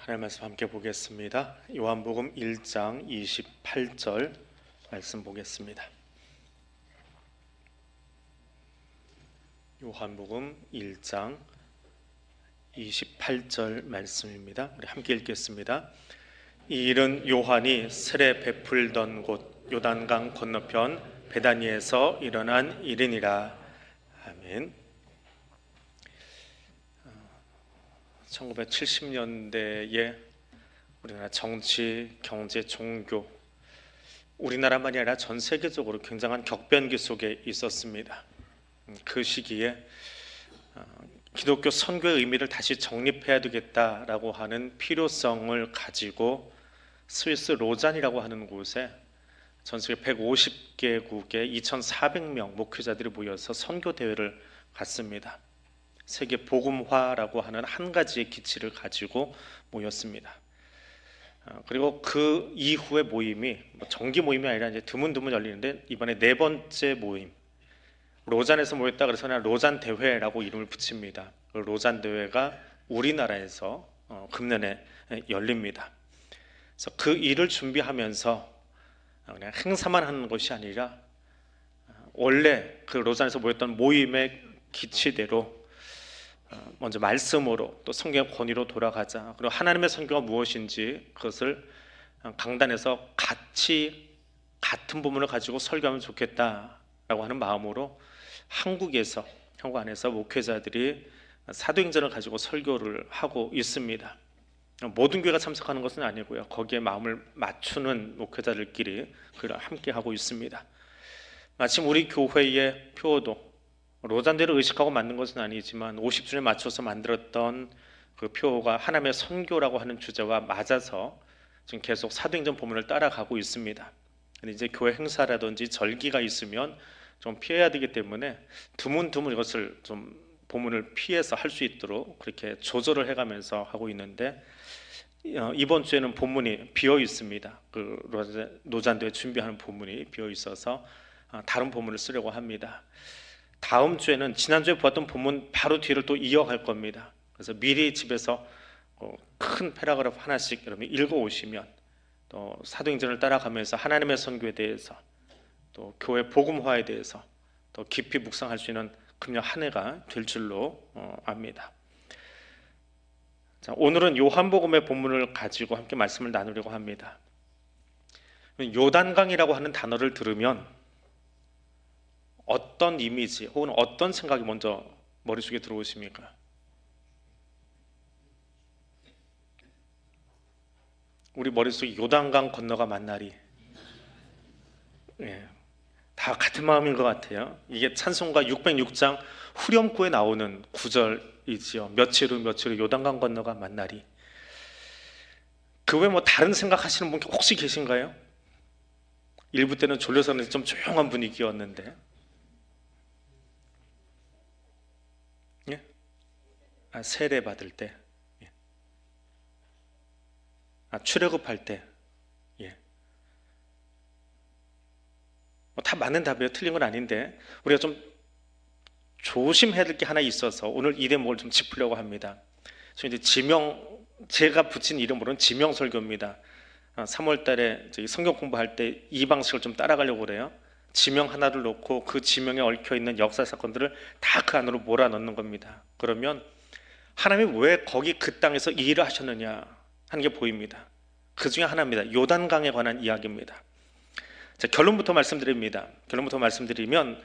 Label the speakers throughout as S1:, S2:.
S1: 하나님 말씀 함께 보겠습니다. 요한복음 1장 28절 말씀 보겠습니다. 요한복음 1장 28절 말씀입니다. 우리 함께 읽겠습니다. 이 일은 요한이 세례 베풀던 곳 요단강 건너편 베다니에서 일어난 일이니라. 아멘. 1970년대에 우리나라 정치, 경제, 종교, 우리나라만이 아니라 전 세계적으로 굉장한 격변기 속에 있었습니다. 그 시기에 기독교 선교의 의미를 다시 정립해야 되겠다라고 하는 필요성을 가지고 스위스 로잔이라고 하는 곳에 전 세계 150개국의 2,400명 목회자들이 모여서 선교 대회를 갔습니다. 세계 복음화라고 하는 한 가지의 기치를 가지고 모였습니다. 그리고 그 이후의 모임이 정기 모임이 아니라 이제 드문드문 열리는데 이번에 네 번째 모임, 로잔에서 모였다 그래서 그냥 로잔 대회라고 이름을 붙입니다. 그 로잔 대회가 우리나라에서 금년에 열립니다. 그래서 그 일을 준비하면서 그냥 행사만 하는 것이 아니라 원래 그 로잔에서 모였던 모임의 기치대로 먼저 말씀으로 또 성경의 권위로 돌아가자. 그리고 하나님의 선교가 무엇인지 그것을 강단에서 같이 같은 부분을 가지고 설교하면 좋겠다라고 하는 마음으로 한국 안에서 목회자들이 사도행전을 가지고 설교를 하고 있습니다. 모든 교회가 참석하는 것은 아니고요. 거기에 마음을 맞추는 목회자들끼리 그걸 함께 하고 있습니다. 마침 우리 교회의 표어도 로잔대를 의식하고 만든 것은 아니지만 50주년에 맞춰서 만들었던 그 표어가 하나님의 선교라고 하는 주제와 맞아서 지금 계속 사도행전 본문을 따라가고 있습니다. 근데 이제 교회 행사라든지 절기가 있으면 좀 피해야 되기 때문에 드문드문 이것을 좀 본문을 피해서 할 수 있도록 그렇게 조절을 해가면서 하고 있는데 이번 주에는 본문이 비어 있습니다. 그 로잔대회 준비하는 본문이 비어 있어서 다른 본문을 쓰려고 합니다. 다음 주에는 지난주에 보았던 본문 바로 뒤를 또 이어갈 겁니다. 그래서 미리 집에서 큰 패러그래프 하나씩 여러분 읽어오시면 또 사도행전을 따라가면서 하나님의 선교에 대해서 또 교회 복음화에 대해서 더 깊이 묵상할 수 있는 금년 한 해가 될 줄로 압니다. 자, 오늘은 요한복음의 본문을 가지고 함께 말씀을 나누려고 합니다. 요단강이라고 하는 단어를 들으면 어떤 이미지 혹은 어떤 생각이 먼저 머릿속에 들어오십니까? 우리 머릿속에 요단강 건너가 만나리, 다 같은 마음인 것 같아요. 이게 찬송가 606장 후렴구에 나오는 구절이지요. 며칠 후 요단강 건너가 만나리. 그 외에 뭐 다른 생각하시는 분 혹시 계신가요? 일부 때는 졸려서는 좀 조용한 분위기였는데 세례 받을 때, 출애굽할 때, 다 맞는 답이에요. 틀린 건 아닌데 우리가 좀 조심해야 될 게 하나 있어서 오늘 이 대목을 좀 짚으려고 합니다. 그래서 이제 제가 붙인 이름으로는 지명설교입니다. 3월달에 저희 성경 공부할 때 이 방식을 좀 따라가려고 그래요. 지명 하나를 놓고 그 지명에 얽혀 있는 역사 사건들을 다 그 안으로 몰아넣는 겁니다. 그러면 하나님이 왜 거기 그 땅에서 이 일을 하셨느냐 하는 게 보입니다. 그 중에 하나입니다. 요단강에 관한 이야기입니다. 자, 결론부터 말씀드리면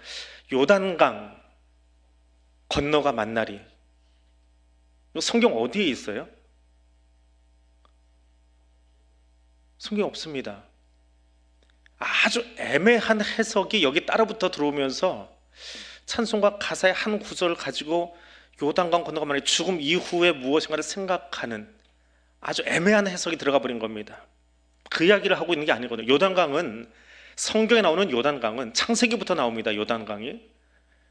S1: 요단강 건너가 만나리. 성경 어디에 있어요? 성경 없습니다. 아주 애매한 해석이 여기 따라붙어 들어오면서 찬송가 가사의 한 구절을 가지고 요단강 건너가 만나리, 죽음 이후에 무엇인가를 생각하는 아주 애매한 해석이 들어가 버린 겁니다. 그 이야기를 하고 있는 게 아니거든요. 요단강은 성경에 나오는 요단강은 창세기부터 나옵니다. 요단강이.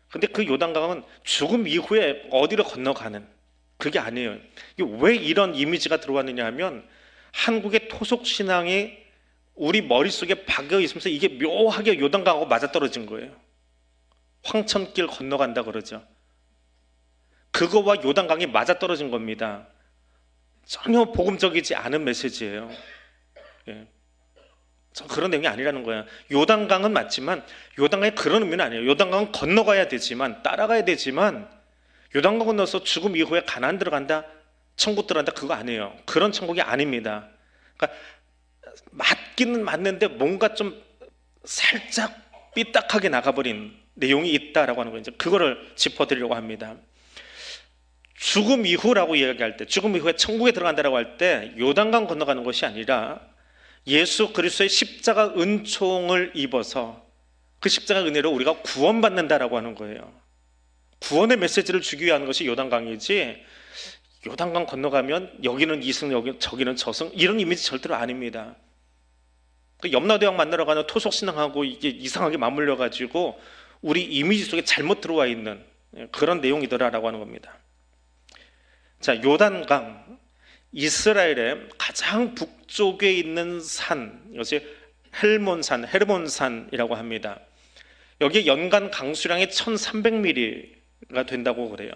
S1: 근데 그 요단강은 죽음 이후에 어디로 건너가는 그게 아니에요. 이게 왜 이런 이미지가 들어왔느냐 하면 한국의 토속신앙이 우리 머릿속에 박혀 있으면서 이게 묘하게 요단강하고 맞아떨어진 거예요. 황천길 건너간다 그러죠. 그거와 요단강이 맞아떨어진 겁니다. 전혀 복음적이지 않은 메시지예요. 예. 그런 내용이 아니라는 거야. 요단강은 맞지만 요단강에 그런 의미는 아니에요. 요단강은 건너가야 되지만, 따라가야 되지만, 요단강 건너서 죽음 이후에 가나안 들어간다, 천국 들어간다, 그거 아니에요. 그런 천국이 아닙니다. 그러니까 맞기는 맞는데 뭔가 좀 살짝 삐딱하게 나가버린 내용이 있다라고 하는 거예요. 이제 그거를 짚어드리려고 합니다. 죽음 이후라고 이야기할 때, 죽음 이후에 천국에 들어간다라고 할 때 요단강 건너가는 것이 아니라 예수 그리스도의 십자가 은총을 입어서 그 십자가 은혜로 우리가 구원받는다라고 하는 거예요. 구원의 메시지를 주기 위한 것이 요단강이지, 요단강 건너가면 여기는 이승, 저기는 저승, 이런 이미지 절대로 아닙니다. 그 염라대왕 만나러 가는 토속신앙하고 이게 이상하게 맞물려 가지고 우리 이미지 속에 잘못 들어와 있는 그런 내용이더라라고 하는 겁니다. 자, 요단강, 이스라엘의 가장 북쪽에 있는 산, 이것이 헤르몬산이라고 합니다. 여기 연간 강수량이 1300mm가 된다고 그래요.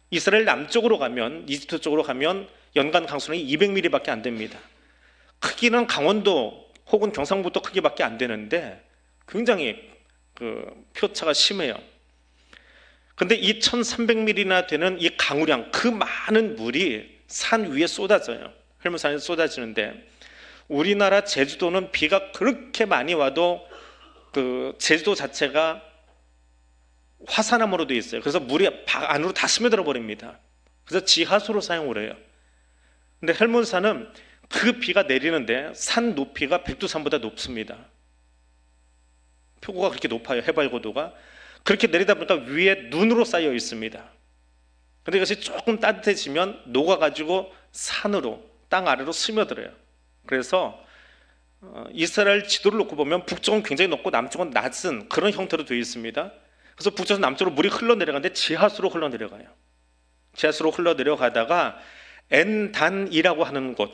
S1: 이스라엘 남쪽으로 가면, 이집트 쪽으로 가면 연간 강수량이 200mm밖에 안 됩니다. 크기는 강원도 혹은 경상북도 크기밖에 안 되는데 굉장히 그 표차가 심해요. 근데 이 1300mm나 되는 이 강우량, 그 많은 물이 산 위에 쏟아져요. 헬문산에 쏟아지는데, 우리나라 제주도는 비가 그렇게 많이 와도 그 제주도 자체가 화산암으로 되어 있어요. 그래서 물이 안으로 다 스며들어 버립니다. 그래서 지하수로 사용을 해요. 근데 헬문산은 그 비가 내리는데 산 높이가 백두산보다 높습니다. 표고가 그렇게 높아요. 해발 고도가. 그렇게 내리다 보니까 위에 눈으로 쌓여 있습니다. 근데 이것이 조금 따뜻해지면 녹아가지고 산으로, 땅 아래로 스며들어요. 그래서 이스라엘 지도를 놓고 보면 북쪽은 굉장히 높고 남쪽은 낮은 그런 형태로 되어 있습니다. 그래서 북쪽에서 남쪽으로 물이 흘러내려가는데 지하수로 흘러내려가요. 지하수로 흘러내려가다가 엔단이라고 하는 곳,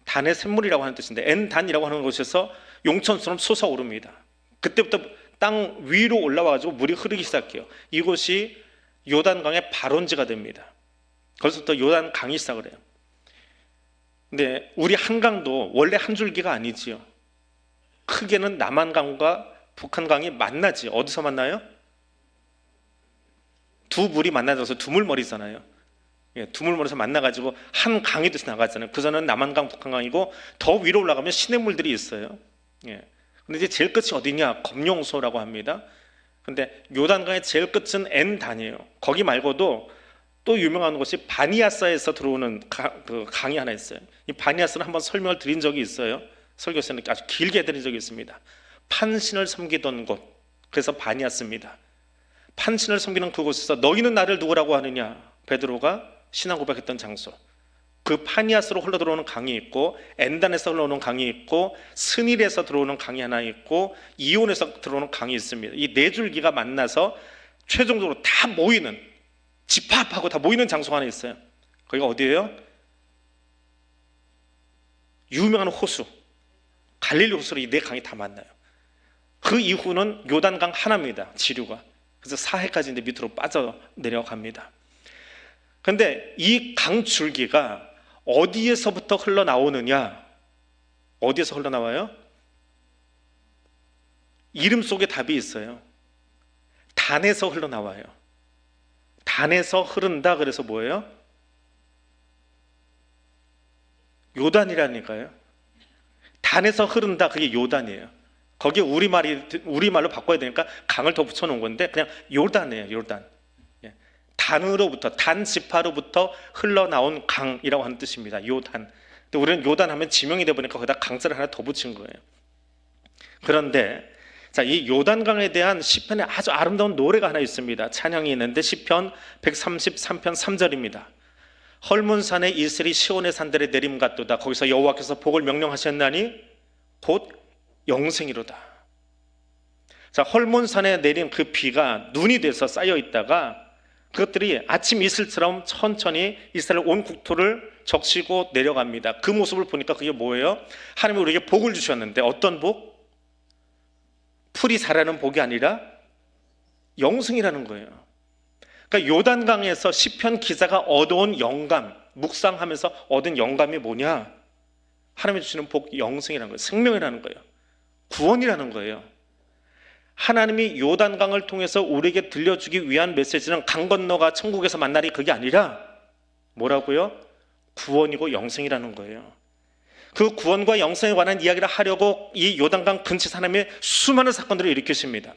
S1: 단의 샘물이라고 하는 뜻인데, 엔단이라고 하는 곳에서 용천처럼 솟아오릅니다. 그때부터 땅 위로 올라와가지고 물이 흐르기 시작해요. 이곳이 요단강의 발원지가 됩니다. 거기서부터 요단강이 시작을 해요. 근데 우리 한강도 원래 한 줄기가 아니지요. 크게는 남한강과 북한강이 만나지. 어디서 만나요? 두 물이 만나서 두물머리잖아요. 두물머리에서 만나가지고 한 강이 돼서 나가잖아요. 그전은 남한강, 북한강이고 더 위로 올라가면 시냇물들이 있어요. 근데 이제 제일 끝이 어디냐? 검룡소라고 합니다. 근데 요단강의 제일 끝은 엔단이에요. 거기 말고도 또 유명한 곳이 바니아스에서 들어오는 그 강이 하나 있어요. 이 바니아스는 한번 설명을 드린 적이 있어요. 설교에서는 아주 길게 드린 적이 있습니다. 판신을 섬기던 곳, 그래서 바니아스입니다. 판신을 섬기는 그곳에서 너희는 나를 누구라고 하느냐? 베드로가 신앙 고백했던 장소. 그 파니아스로 흘러들어오는 강이 있고, 엔단에서 흘러오는 강이 있고, 스닐에서 들어오는 강이 하나 있고, 이온에서 들어오는 강이 있습니다. 이 네 줄기가 만나서 최종적으로 다 모이는, 집합하고 다 모이는 장소가 하나 있어요. 거기가 어디예요? 유명한 호수, 갈릴리 호수로 이 네 강이 다 만나요. 그 이후는 요단강 하나입니다. 지류가. 그래서 사해까지 이제 밑으로 빠져 내려갑니다. 그런데 이 강 줄기가 어디에서부터 흘러나오느냐? 어디에서 흘러나와요? 이름 속에 답이 있어요. 단에서 흘러나와요. 단에서 흐른다. 그래서 뭐예요? 요단이라니까요. 단에서 흐른다. 그게 요단이에요. 거기에 우리말로 바꿔야 되니까 강을 더 붙여놓은 건데 그냥 요단이에요. 요단. 단으로부터, 단 지파로부터 흘러나온 강이라고 하는 뜻입니다. 요단. 근데 우리는 요단 하면 지명이 되어 보니까 거기다 강자를 하나 더 붙인 거예요. 그런데 자, 이 요단강에 대한 시편에 아주 아름다운 노래가 하나 있습니다. 찬양이 있는데 시편 133편 3절입니다. 헐문산에 이슬이 시온의 산들에 내림 같도다. 거기서 여호와께서 복을 명령하셨나니 곧 영생이로다. 자, 헐문산에 내린 그 비가 눈이 돼서 쌓여 있다가 그것들이 아침 이슬처럼 천천히 이스라엘 온 국토를 적시고 내려갑니다. 그 모습을 보니까 그게 뭐예요? 하나님이 우리에게 복을 주셨는데 어떤 복? 풀이 자라는 복이 아니라 영생이라는 거예요. 그러니까 요단강에서 시편 기자가 얻어온 영감, 묵상하면서 얻은 영감이 뭐냐? 하나님이 주시는 복, 영생이라는 거예요. 생명이라는 거예요. 구원이라는 거예요. 하나님이 요단강을 통해서 우리에게 들려주기 위한 메시지는 강 건너가 천국에서 만나리, 그게 아니라 뭐라고요? 구원이고 영생이라는 거예요. 그 구원과 영생에 관한 이야기를 하려고 이 요단강 근처에서 하나님의 수많은 사건들을 일으키십니다.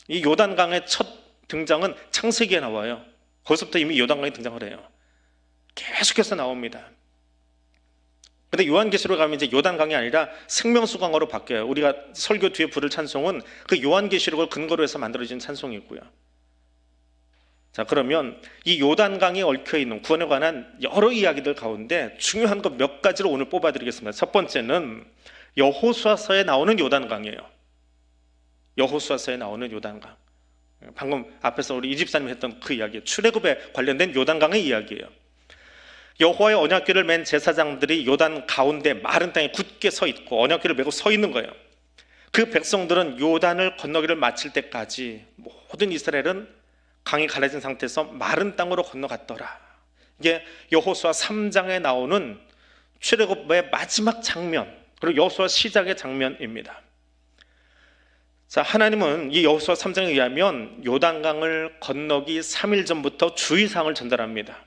S1: 이 요단강의 첫 등장은 창세기에 나와요. 거기서부터 이미 요단강이 등장을 해요. 계속해서 나옵니다. 근데 요한계시록 가면 이제 요단강이 아니라 생명수강으로 바뀌어요. 우리가 설교 뒤에 부를 찬송은 그 요한계시록을 근거로 해서 만들어진 찬송이고요. 자, 그러면 이 요단강에 얽혀있는 구원에 관한 여러 이야기들 가운데 중요한 것 몇 가지를 오늘 뽑아드리겠습니다. 첫 번째는 여호수아서에 나오는 요단강이에요. 여호수아서에 나오는 요단강. 방금 앞에서 우리 이집사님이 했던 그 이야기, 출애굽에 관련된 요단강의 이야기예요. 여호와의 언약궤를 맨 제사장들이 요단 가운데 마른 땅에 굳게 서 있고 언약궤를 메고 서 있는 거예요. 그 백성들은 요단을 건너기를 마칠 때까지 모든 이스라엘은 강이 갈라진 상태에서 마른 땅으로 건너갔더라. 이게 여호수아 3장에 나오는 출애굽의 마지막 장면, 그리고 여호수아 시작의 장면입니다. 자, 하나님은 이 여호수아 3장에 의하면 요단강을 건너기 3일 전부터 주의사항을 전달합니다.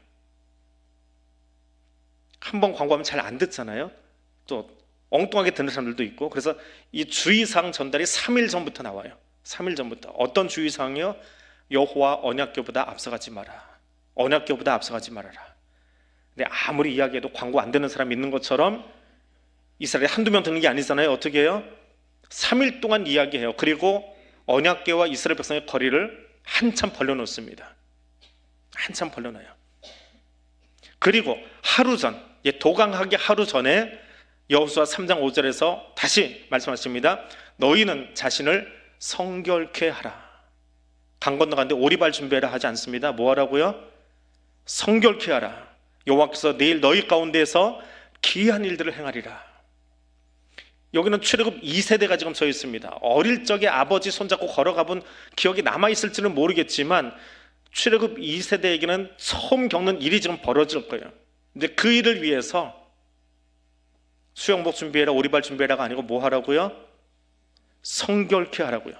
S1: 한번 광고하면 잘 안 듣잖아요. 또 엉뚱하게 듣는 사람들도 있고, 그래서 이 주의사항 전달이 3일 전부터 나와요. 3일 전부터. 어떤 주의사항이요? 여호와 언약궤보다 앞서가지 마라. 언약궤보다 앞서가지 말아라. 근데 아무리 이야기해도 광고 안 듣는 사람이 있는 것처럼 이스라엘이 한두 명 듣는 게 아니잖아요. 어떻게 해요? 3일 동안 이야기해요. 그리고 언약궤와 이스라엘 백성의 거리를 한참 벌려놓습니다. 한참 벌려놔요. 그리고 하루 전, 도강하기 하루 전에 여호수아 3장 5절에서 다시 말씀하십니다. 너희는 자신을 성결케 하라. 강 건너가는데 오리발 준비해라 하지 않습니다. 뭐 하라고요? 성결케 하라. 여호와께서 내일 너희 가운데에서 기이한 일들을 행하리라. 여기는 출애굽 2세대가 지금 서 있습니다. 어릴 적에 아버지 손잡고 걸어가본 기억이 남아있을지는 모르겠지만 출애굽 2세대에게는 처음 겪는 일이 지금 벌어질 거예요. 근데 그 일을 위해서 수영복 준비해라, 오리발 준비해라가 아니고 뭐 하라고요? 성결케 하라고요.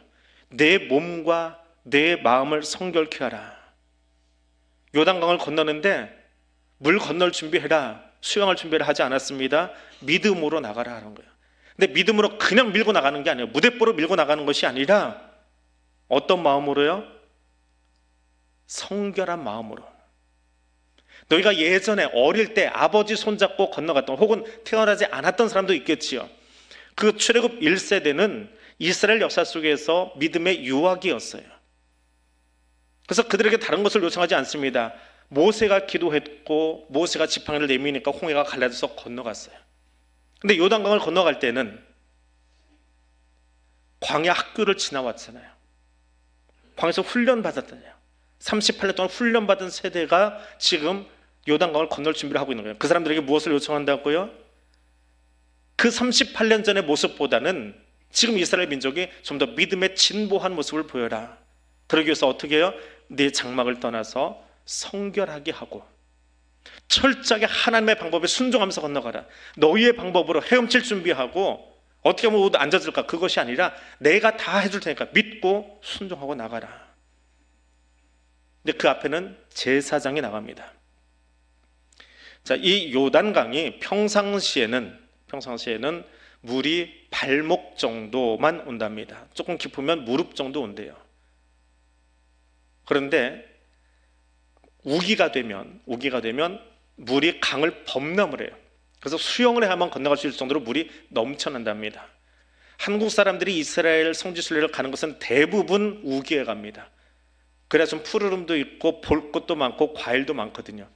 S1: 내 몸과 내 마음을 성결케 하라. 요단강을 건너는데 물 건널 준비해라, 수영할 준비를 하지 않았습니다. 믿음으로 나가라 하는 거예요. 근데 믿음으로 그냥 밀고 나가는 게 아니에요. 무대뽀로 밀고 나가는 것이 아니라 어떤 마음으로요? 성결한 마음으로. 너희가 예전에 어릴 때 아버지 손잡고 건너갔던, 혹은 태어나지 않았던 사람도 있겠지요. 그 출애굽 1세대는 이스라엘 역사 속에서 믿음의 유학이었어요. 그래서 그들에게 다른 것을 요청하지 않습니다. 모세가 기도했고 모세가 지팡이를 내미니까 홍해가 갈라져서 건너갔어요. 근데 요단강을 건너갈 때는 광야 학교를 지나왔잖아요. 광야에서 훈련 받았잖아요. 38년 동안 훈련받은 세대가 지금 요단강을 건널 준비를 하고 있는 거예요. 그 사람들에게 무엇을 요청한다고요? 그 38년 전의 모습보다는 지금 이스라엘 민족이 좀 더 믿음의 진보한 모습을 보여라. 그러기 위해서 어떻게 해요? 내 장막을 떠나서 성결하게 하고 철저하게 하나님의 방법에 순종하면서 건너가라. 너희의 방법으로 헤엄칠 준비하고 어떻게 하면 모두 앉아들까? 그것이 아니라 내가 다 해줄 테니까 믿고 순종하고 나가라. 근데 그 앞에는 제사장이 나갑니다. 자, 이 요단강이 평상시에는 물이 발목 정도만 온답니다. 조금 깊으면 무릎 정도 온대요. 그런데 우기가 되면 물이 강을 범람을 해요. 그래서 수영을 해야만 건너갈 수 있을 정도로 물이 넘쳐난답니다. 한국 사람들이 이스라엘 성지순례를 가는 것은 대부분 우기에 갑니다. 그래야 좀 푸르름도 있고 볼 것도 많고 과일도 많거든요.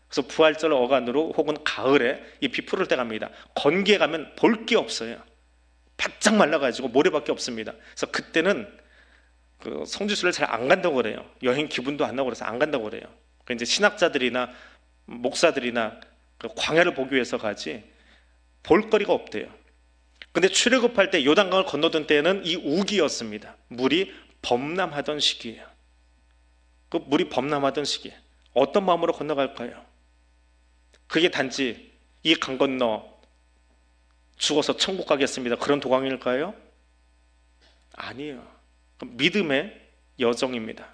S1: 그래서 부활절 어간으로 혹은 가을에 이 비 푸를 때 갑니다. 건기에 가면 볼 게 없어요. 바짝 말라가지고 모래밖에 없습니다. 그래서 그때는 그 성지순례를 잘 안 간다고 그래요. 여행 기분도 안 나고 그래서 안 간다고 그래요. 그러니까 이제 신학자들이나 목사들이나 그 광야를 보기 위해서 가지 볼거리가 없대요. 근데 출애굽할 때 요단강을 건너던 때는 이 우기였습니다. 물이 범람하던 시기예요. 그 물이 범람하던 시기에 어떤 마음으로 건너갈까요? 그게 단지 이 강 건너 죽어서 천국 가겠습니다, 그런 도강일까요? 아니에요. 믿음의 여정입니다.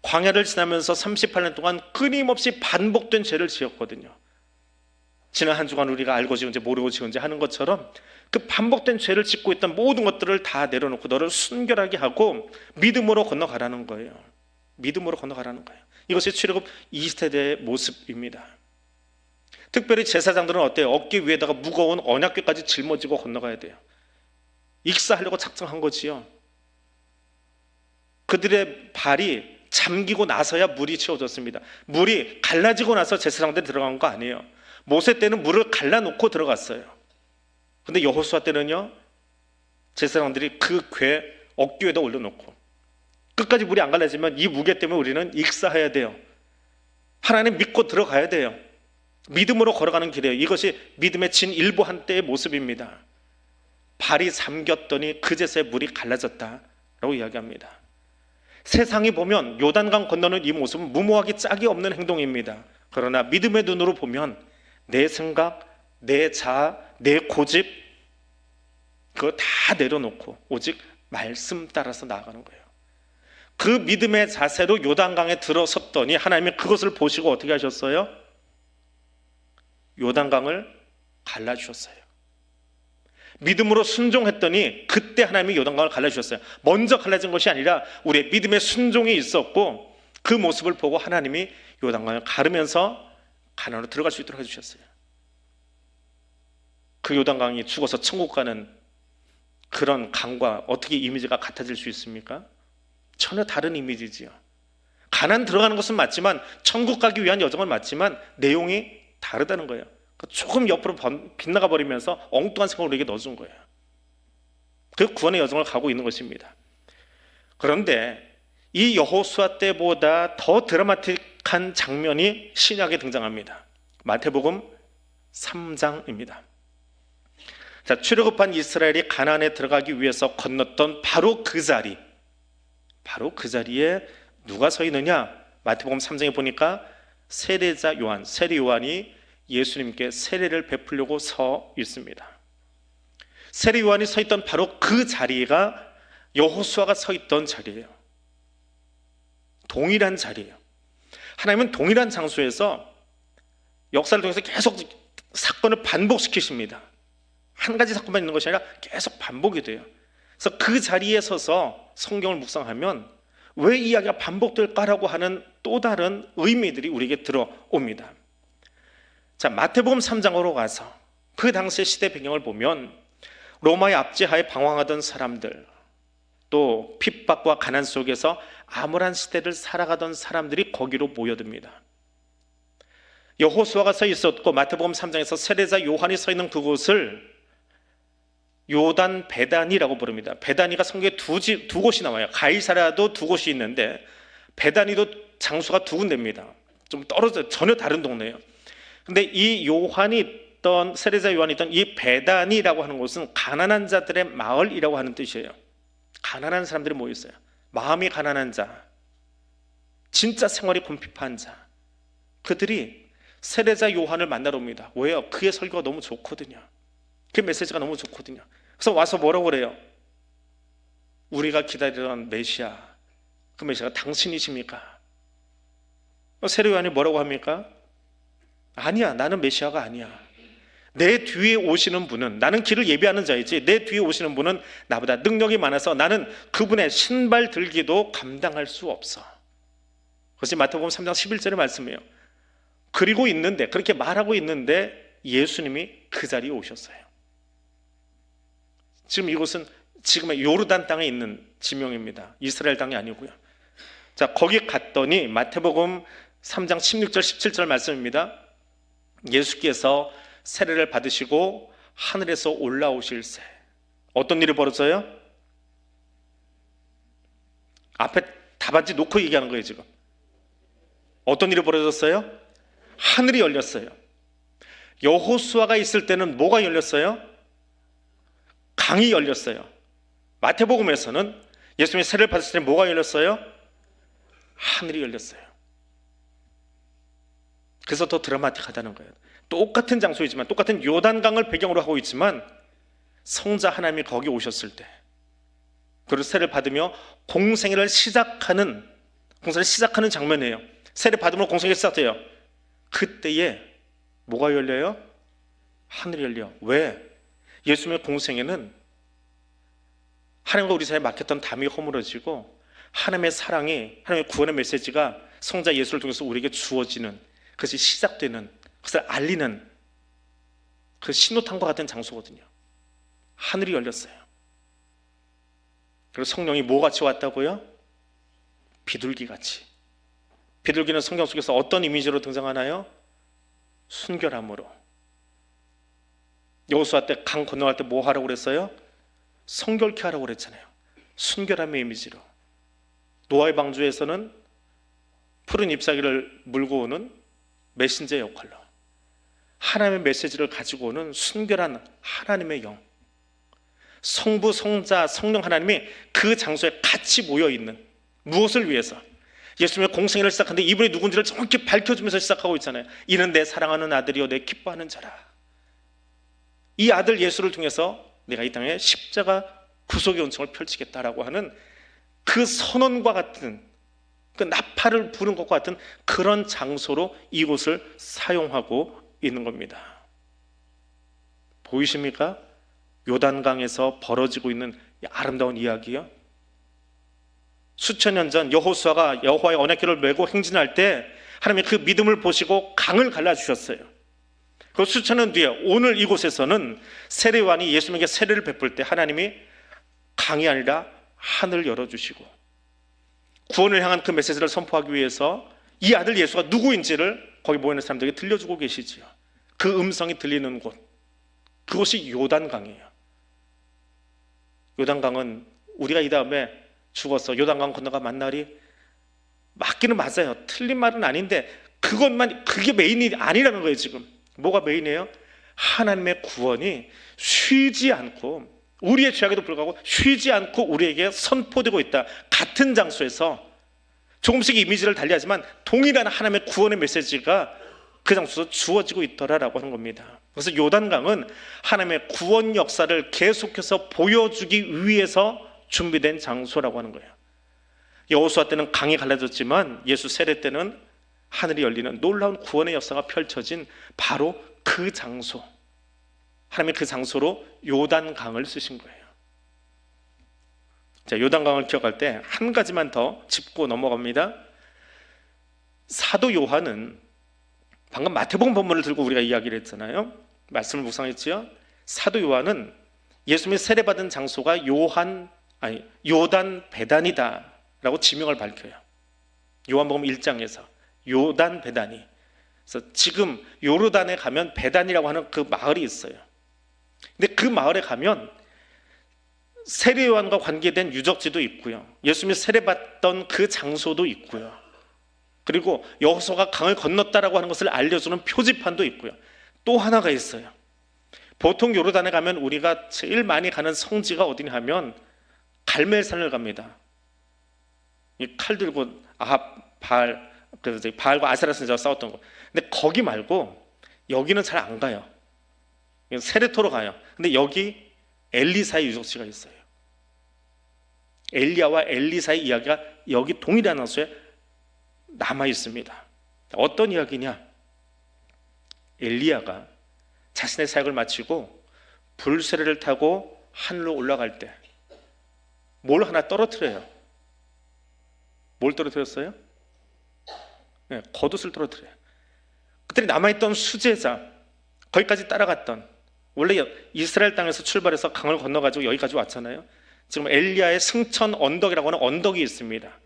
S1: 광야를 지나면서 38년 동안 끊임없이 반복된 죄를 지었거든요. 지난 한 주간 우리가 알고 지은지 모르고 지은지 하는 것처럼 그 반복된 죄를 짓고 있던 모든 것들을 다 내려놓고 너를 순결하게 하고 믿음으로 건너가라는 거예요. 믿음으로 건너가라는 거예요. 이것이 출애굽 2세대의 모습입니다. 특별히 제사장들은 어때요? 어깨 위에다가 무거운 언약궤까지 짊어지고 건너가야 돼요. 익사하려고 작정한 거지요. 그들의 발이 잠기고 나서야 물이 채워졌습니다. 물이 갈라지고 나서 제사장들이 들어간 거 아니에요. 모세 때는 물을 갈라놓고 들어갔어요. 근데 여호수아 때는요, 제사장들이 그 궤 어깨에다 올려놓고 끝까지 물이 안 갈라지면 이 무게 때문에 우리는 익사해야 돼요. 하나님 믿고 들어가야 돼요. 믿음으로 걸어가는 길이에요. 이것이 믿음의 진일보 한때의 모습입니다. 발이 잠겼더니 그제서야 물이 갈라졌다라고 이야기합니다. 세상이 보면 요단강 건너는 이 모습은 무모하기 짝이 없는 행동입니다. 그러나 믿음의 눈으로 보면 내 생각, 내 자아, 내 고집, 그거 다 내려놓고 오직 말씀 따라서 나아가는 거예요. 그 믿음의 자세로 요단강에 들어섰더니 하나님이 그것을 보시고 어떻게 하셨어요? 요단강을 갈라주셨어요. 믿음으로 순종했더니 그때 하나님이 요단강을 갈라주셨어요. 먼저 갈라진 것이 아니라 우리의 믿음의 순종이 있었고 그 모습을 보고 하나님이 요단강을 가르면서 가나안으로 들어갈 수 있도록 해주셨어요. 그 요단강이 죽어서 천국 가는 그런 강과 어떻게 이미지가 같아질 수 있습니까? 전혀 다른 이미지지요. 가나안 들어가는 것은 맞지만 천국 가기 위한 여정은 맞지만 내용이 다르다는 거예요. 조금 옆으로 빗나가 버리면서 엉뚱한 생각을 우리에게 넣어준 거예요. 그 구원의 여정을 가고 있는 것입니다. 그런데 이 여호수아 때보다 더 드라마틱한 장면이 신약에 등장합니다. 마태복음 3장입니다. 자, 출애굽한 이스라엘이 가나안에 들어가기 위해서 건넜던 바로 그 자리에 누가 서 있느냐? 마태복음 3장에 보니까 세례자 요한, 세례 요한이 예수님께 세례를 베풀려고 서 있습니다. 세례 요한이 서 있던 바로 그 자리가 여호수아가 서 있던 자리예요. 동일한 자리예요. 하나님은 동일한 장소에서 역사를 통해서 계속 사건을 반복시키십니다. 한 가지 사건만 있는 것이 아니라 계속 반복이 돼요. 그래서 그 자리에 서서 성경을 묵상하면 왜 이야기가 반복될까라고 하는 또 다른 의미들이 우리에게 들어옵니다. 자, 마태복음 3장으로 가서 그 당시의 시대 배경을 보면 로마의 압제하에 방황하던 사람들, 또 핍박과 가난 속에서 암울한 시대를 살아가던 사람들이 거기로 모여듭니다. 여호수아가 서 있었고 마태복음 3장에서 세례자 요한이 서 있는 그곳을 요단 베다니라고 부릅니다. 베다니가 성경에 두 곳이 나와요. 가이사라도 두 곳이 있는데 베다니도 장소가 두 군데입니다. 좀 떨어져 전혀 다른 동네예요. 근데 이 요한이 있던 세례자 요한이 있던 이 베다니라고 하는 곳은 가난한 자들의 마을이라고 하는 뜻이에요. 가난한 사람들이 모여 있어요. 마음이 가난한 자, 진짜 생활이 궁핍한 자, 그들이 세례자 요한을 만나러 옵니다. 왜요? 그의 설교가 너무 좋거든요. 그 메시지가 너무 좋거든요. 그래서 와서 뭐라고 그래요? 우리가 기다리던 메시아, 그 메시아가 당신이십니까? 세례 요한이 뭐라고 합니까? 아니야, 나는 메시아가 아니야. 내 뒤에 오시는 분은, 나는 길을 예비하는 자이지 내 뒤에 오시는 분은 나보다 능력이 많아서 나는 그분의 신발 들기도 감당할 수 없어. 그것이 마태복음 3장 11절의 말씀이에요. 그리고 있는데, 그렇게 말하고 있는데 예수님이 그 자리에 오셨어요. 지금 이곳은 지금의 요르단 땅에 있는 지명입니다. 이스라엘 땅이 아니고요. 자, 거기 갔더니 마태복음 3장 16절 17절 말씀입니다. 예수께서 세례를 받으시고 하늘에서 올라오실새 어떤 일이 벌어져요? 앞에 답안지 놓고 얘기하는 거예요. 지금 어떤 일이 벌어졌어요? 하늘이 열렸어요. 여호수아가 있을 때는 뭐가 열렸어요? 강이 열렸어요. 마태복음에서는 예수님이 세례를 받았을 때 뭐가 열렸어요? 하늘이 열렸어요. 그래서 더 드라마틱하다는 거예요. 똑같은 장소이지만, 똑같은 요단강을 배경으로 하고 있지만, 성자 하나님이 거기 오셨을 때, 그리고 세례를 받으며 공생애를 시작하는 장면이에요. 세례 받으며 공생애가 시작돼요. 그때에 뭐가 열려요? 하늘이 열려. 왜? 예수님의 공생애는 하나님과 우리 사이에 막혔던 담이 허물어지고, 하나님의 사랑이, 하나님의 구원의 메시지가 성자 예수를 통해서 우리에게 주어지는, 그것이 시작되는, 그것을 알리는 그 신호탄과 같은 장소거든요. 하늘이 열렸어요. 그리고 성령이 뭐같이 왔다고요? 비둘기같이. 비둘기는 성경 속에서 어떤 이미지로 등장하나요? 순결함으로. 여호수아 때 강 건너갈 때 뭐 하라고 그랬어요? 성결케 하라고 그랬잖아요. 순결함의 이미지로. 노아의 방주에서는 푸른 잎사귀를 물고 오는 메신저 역할로, 하나님의 메시지를 가지고 오는 순결한 하나님의 영, 성부, 성자, 성령 하나님이 그 장소에 같이 모여있는, 무엇을 위해서? 예수님의 공생애를 시작하는데 이분이 누군지를 정확히 밝혀주면서 시작하고 있잖아요. 이는 내 사랑하는 아들이요 내 기뻐하는 자라. 이 아들 예수를 통해서 내가 이 땅에 십자가 구속의 은총을 펼치겠다라고 하는 그 선언과 같은, 그 나팔을 부는 것과 같은 그런 장소로 이곳을 사용하고 있는 겁니다. 보이십니까? 요단강에서 벌어지고 있는 이 아름다운 이야기요. 수천 년 전 여호수아가 여호와의 언약궤를 메고 행진할 때 하나님이 그 믿음을 보시고 강을 갈라주셨어요. 그 수천 년 뒤에 오늘 이곳에서는 세례요한이 예수님에게 세례를 베풀 때 하나님이 강이 아니라 하늘을 열어주시고 구원을 향한 그 메시지를 선포하기 위해서 이 아들 예수가 누구인지를 거기 모여있는 사람들에게 들려주고 계시지요. 그 음성이 들리는 곳, 그곳이 요단강이에요. 요단강은 우리가 이 다음에 죽어서 요단강 건너가 만날이 맞기는 맞아요. 틀린 말은 아닌데 그게 메인이 아니라는 거예요. 지금 뭐가 메인이에요? 하나님의 구원이 쉬지 않고, 우리의 죄악에도 불구하고 쉬지 않고 우리에게 선포되고 있다. 같은 장소에서 조금씩 이미지를 달리하지만 동일한 하나님의 구원의 메시지가 그 장소에서 주어지고 있더라라고 하는 겁니다. 그래서 요단강은 하나님의 구원 역사를 계속해서 보여주기 위해서 준비된 장소라고 하는 거예요. 여호수아 때는 강이 갈라졌지만 예수 세례 때는 하늘이 열리는 놀라운 구원의 역사가 펼쳐진 바로 그 장소, 하나님이 그 장소로 요단강을 쓰신 거예요. 자, 요단강을 기억할 때 한 가지만 더 짚고 넘어갑니다. 사도 요한은, 방금 마태복음 본문을 들고 우리가 이야기를 했잖아요. 말씀을 묵상했지요. 사도 요한은 예수님이 세례받은 장소가 요단 베단이다 라고 지명을 밝혀요. 요한복음 1장에서 요단 베다니. 그래서 지금 요르단에 가면 베단이라고 하는 그 마을이 있어요. 근데 그 마을에 가면 세례 요한과 관계된 유적지도 있고요. 예수님이 세례받던 그 장소도 있고요. 그리고 여호수아가 강을 건넜다라고 하는 것을 알려주는 표지판도 있고요. 또 하나가 있어요. 보통 요르단에 가면 우리가 제일 많이 가는 성지가 어디냐 하면 갈멜산을 갑니다. 이 칼 들고 바알과 아세라 선지자와 싸웠던 거. 근데 거기 말고 여기는 잘 안 가요. 세례토로 가요. 근데 여기 엘리사의 유적지가 있어요. 엘리야와 엘리사의 이야기가 여기 동일한 장소에 남아 있습니다. 어떤 이야기냐? 엘리야가 자신의 사역을 마치고 불세례를 타고 하늘로 올라갈 때 뭘 하나 떨어뜨려요. 뭘 떨어뜨렸어요? 네, 겉옷을 떨어뜨려요. 그때 남아있던 수제자, 거기까지 따라갔던, 원래 이스라엘 땅에서 출발해서 강을 건너가지고 여기까지 왔잖아요. 지금 엘리야의 승천 언덕이라고 하는 언덕이 있습니다.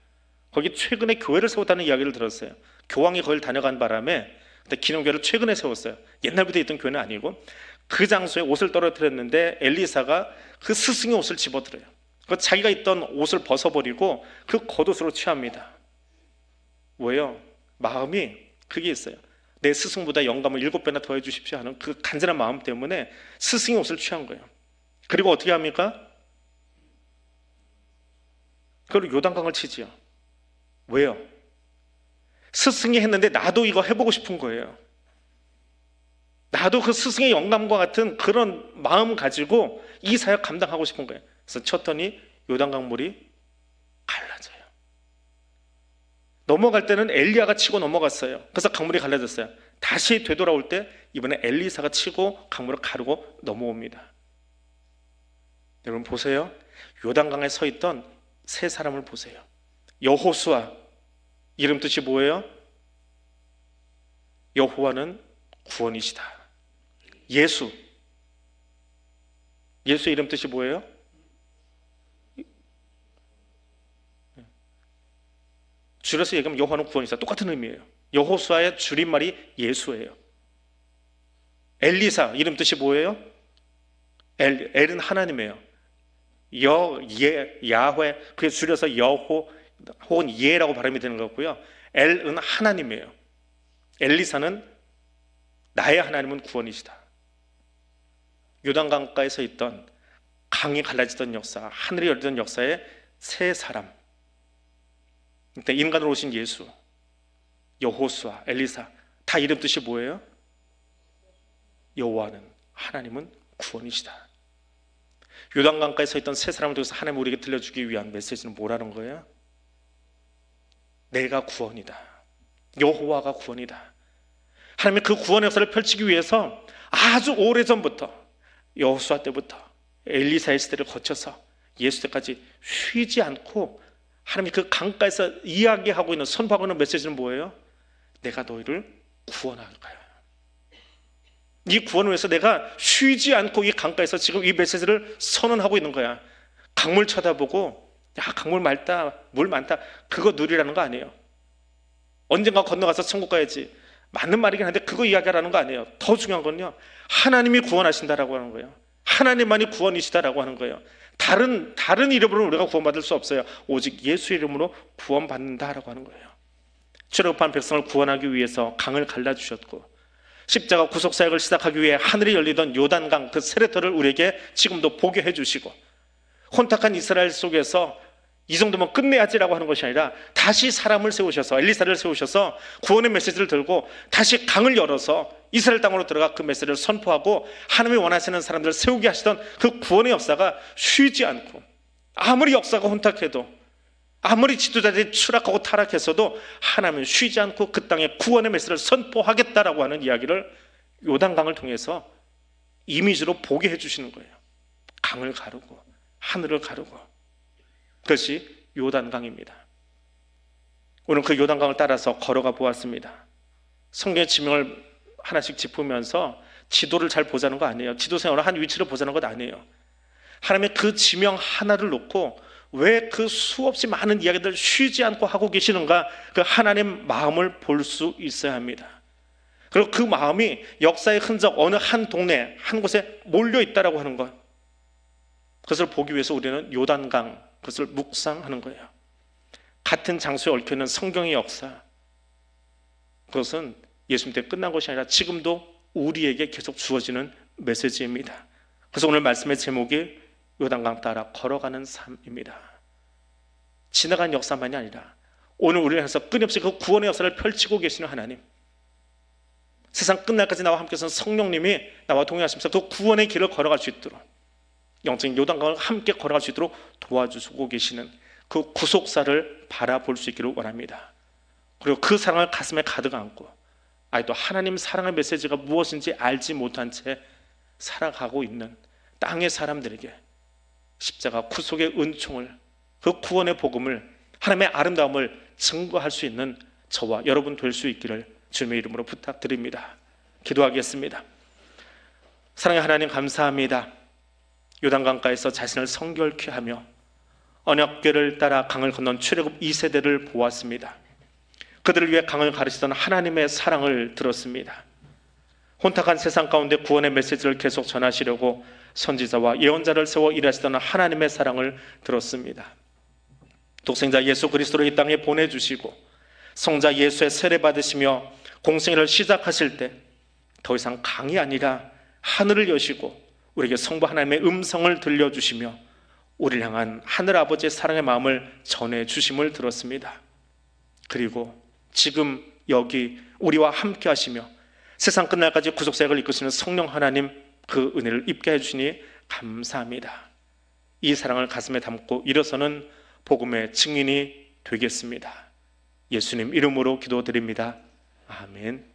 S1: 거기 최근에 교회를 세웠다는 이야기를 들었어요. 교황이 거기를 다녀간 바람에 그때 기념교회를 최근에 세웠어요. 옛날부터 있던 교회는 아니고. 그 장소에 옷을 떨어뜨렸는데 엘리사가 그 스승의 옷을 집어들어요. 자기가 있던 옷을 벗어버리고 그 겉옷으로 취합니다. 왜요? 마음이 그게 있어요. 내 스승보다 영감을 7배나 더해 주십시오 하는 그 간절한 마음 때문에 스승의 옷을 취한 거예요. 그리고 어떻게 합니까? 그걸 요단강을 치지요. 왜요? 스승이 했는데 나도 이거 해보고 싶은 거예요. 나도 그 스승의 영감과 같은 그런 마음 가지고 이 사역 감당하고 싶은 거예요. 그래서 쳤더니 요단강 물이 갈라져요. 넘어갈 때는 엘리야가 치고 넘어갔어요. 그래서 강물이 갈라졌어요. 다시 되돌아올 때 이번에 엘리사가 치고 강물을 가르고 넘어옵니다. 여러분 보세요. 요단강에 서 있던 세 사람을 보세요. 여호수아, 이름 뜻이 뭐예요? 여호와는 구원이시다. 예수, 예수의 이름 뜻이 뭐예요? 줄여서 얘기하면 여호와는 구원이시다. 똑같은 의미예요. 여호수아의 줄임말이 예수예요. 엘리사, 이름 뜻이 뭐예요? 엘은 하나님이에요. 야훼, 그게 줄여서 여호 혹은 예라고 발음이 되는 거고요. 엘은 하나님이에요. 엘리사는 나의 하나님은 구원이시다. 요단강가에서 있던 강이 갈라지던 역사, 하늘이 열리던 역사의 세 사람, 그때 인간으로 오신 예수, 여호수아, 엘리사, 다 이름 뜻이 뭐예요? 여호와는 하나님은 구원이시다. 요단강가에 서 있던 세 사람을 통해서 하나님 우리에게 들려주기 위한 메시지는 뭐라는 거예요? 내가 구원이다. 여호와가 구원이다. 하나님의 그 구원의 역사를 펼치기 위해서 아주 오래전부터, 여호수아 때부터 엘리사의 시대를 거쳐서 예수 때까지 쉬지 않고 하나님이 그 강가에서 이야기하고 있는, 선포하고 있는 메시지는 뭐예요? 내가 너희를 구원할 거야. 이 구원을 위해서 내가 쉬지 않고 이 강가에서 지금 이 메시지를 선언하고 있는 거야. 강물 쳐다보고 야 강물 맑다, 물 많다, 그거 누리라는 거 아니에요. 언젠가 건너가서 천국 가야지, 맞는 말이긴 한데 그거 이야기하라는 거 아니에요. 더 중요한 건요, 하나님이 구원하신다라고 하는 거예요. 하나님만이 구원이시다라고 하는 거예요. 다른 이름으로 우리가 구원받을 수 없어요. 오직 예수 이름으로 구원받는다라고 하는 거예요. 출애굽한 백성을 구원하기 위해서 강을 갈라주셨고, 십자가 구속사역을 시작하기 위해 하늘이 열리던 요단강 그 세례터를 우리에게 지금도 보게 해주시고, 혼탁한 이스라엘 속에서 이 정도면 끝내야지라고 하는 것이 아니라 다시 사람을 세우셔서, 엘리사를 세우셔서 구원의 메시지를 들고 다시 강을 열어서 이스라엘 땅으로 들어가 그 메시지를 선포하고 하나님이 원하시는 사람들을 세우게 하시던 그 구원의 역사가 쉬지 않고, 아무리 역사가 혼탁해도, 아무리 지도자들이 추락하고 타락했어도 하나님은 쉬지 않고 그 땅에 구원의 메시지를 선포하겠다라고 하는 이야기를 요단강을 통해서 이미지로 보게 해주시는 거예요. 강을 가르고 하늘을 가르고, 그것이 요단강입니다. 오늘 그 요단강을 따라서 걸어가 보았습니다. 성경의 지명을 하나씩 짚으면서 지도를 잘 보자는 거 아니에요. 지도상으로 한 위치를 보자는 것 아니에요. 하나님의 그 지명 하나를 놓고 왜 그 수없이 많은 이야기들을 쉬지 않고 하고 계시는가, 그 하나님 마음을 볼 수 있어야 합니다. 그리고 그 마음이 역사의 흔적 어느 한 동네 한 곳에 몰려 있다라고 하는 것, 그것을 보기 위해서 우리는 요단강, 그것을 묵상하는 거예요. 같은 장소에 얽혀있는 성경의 역사, 그것은 예수님 때 끝난 것이 아니라 지금도 우리에게 계속 주어지는 메시지입니다. 그래서 오늘 말씀의 제목이 요단강 따라 걸어가는 삶입니다. 지나간 역사만이 아니라 오늘 우리를 향해서 끊임없이 그 구원의 역사를 펼치고 계시는 하나님, 세상 끝날까지 나와 함께서 성령님이 나와 동행하시면서 그 구원의 길을 걸어갈 수 있도록, 영적인 요단강을 함께 걸어갈 수 있도록 도와주시고 계시는 그 구속사를 바라볼 수 있기를 원합니다. 그리고 그 사랑을 가슴에 가득 안고 아직도 하나님 사랑의 메시지가 무엇인지 알지 못한 채 살아가고 있는 땅의 사람들에게 십자가 구속의 은총을, 그 구원의 복음을, 하나님의 아름다움을 증거할 수 있는 저와 여러분 될 수 있기를 주님의 이름으로 부탁드립니다. 기도하겠습니다. 사랑의 하나님, 감사합니다. 요단강가에서 자신을 성결케 하며 언약궤를 따라 강을 건넌 출애굽 2세대를 보았습니다. 그들을 위해 강을 가르치던 하나님의 사랑을 들었습니다. 혼탁한 세상 가운데 구원의 메시지를 계속 전하시려고 선지자와 예언자를 세워 일하시던 하나님의 사랑을 들었습니다. 독생자 예수 그리스도를 이 땅에 보내주시고 성자 예수의 세례 받으시며 공생애를 시작하실 때 더 이상 강이 아니라 하늘을 여시고 우리에게 성부 하나님의 음성을 들려주시며 우리를 향한 하늘아버지의 사랑의 마음을 전해주심을 들었습니다. 그리고 지금 여기 우리와 함께 하시며 세상 끝날까지 구속사역을 이끄시는 성령 하나님, 그 은혜를 입게 해주시니 감사합니다. 이 사랑을 가슴에 담고 일어서는 복음의 증인이 되겠습니다. 예수님 이름으로 기도드립니다. 아멘.